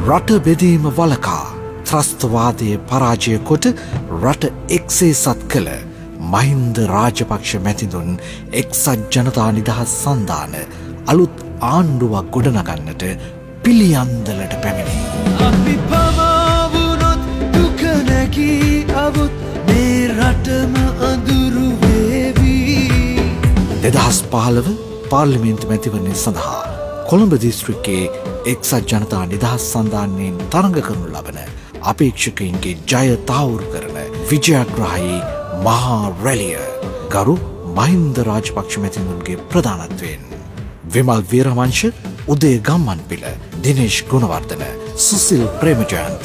රට බෙදීම වලකා ත්‍රස්තවාදයේ පරාජය කොට රට එක්සේසත් කළ මහින්ද රාජපක්ෂ මැතිතුන් එක්සත් ජනතා නිදහස් සන්ධාන අලුත් ආණ්ඩුවක් ගොඩනගන්නට පිළියන්දලට පැමිණි. අපි පමාවුනොත් දුක නැගී අවුත් මේ රටම අඳුරු වේවී. 2015 පාර්ලිමේන්තු මැතිවරණය සඳහා කොළඹ දිස්ත්‍රික්කයේ එක්සත් ජනතා නිදහස් සන්ධානයෙන් තරඟ කරනු ලබන අපේක්ෂකයින්ගේ ජය තහවුරු කරන විජයග්‍රාහී මහා රැලිය ගරු මහින්ද රාජපක්ෂ මැතිතුන්ගේ ප්‍රධානත්වයෙන් විමල් වීරවංශ, උදේ ගම්මන්පිල, දිනේෂ් ගුණවර්ධන, සුසිල් ප්‍රේමජයන්ත,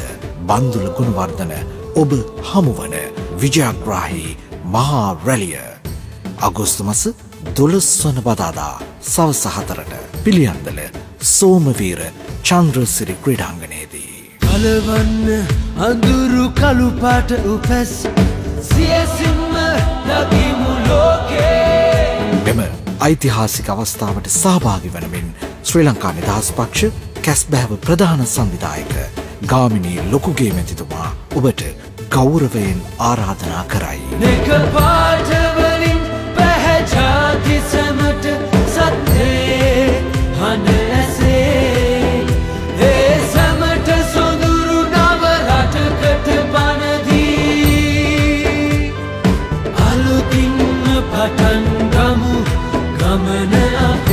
බන්දුල ගුණවර්ධන ඔබ හමුවන විජයග්‍රාහී මහා රැලිය අගෝස්තු මාස 12 වන බදාදා සවස 4ට පිළියන්දල සෝමවීර චන්ද්‍රසිරි ක්‍රීඩාංගණයේදී කලවන්න අඳුරු කළු පාට උපැස් සියසින්ම ලගිමු ලෝකේ. මෙම ඓතිහාසික අවස්ථාවට සහභාගී වනමින් ශ්‍රී ලංකා නිදහස් පක්ෂ කැස්බෑව ප්‍රධාන සංවිධායක ගාමිණී ලොකුගේ මැතිතුමා ඔබට ගෞරවයෙන් ආරාධනා කරයි. දෙක පාටවලින් පැහැජාති සැමට සත්‍යේ හඬ ඇසේ. ඒ සැමට සොඳුරු නව රටකට පනදී. අලුතින්ම පටන් ගමු ගමන අපේ.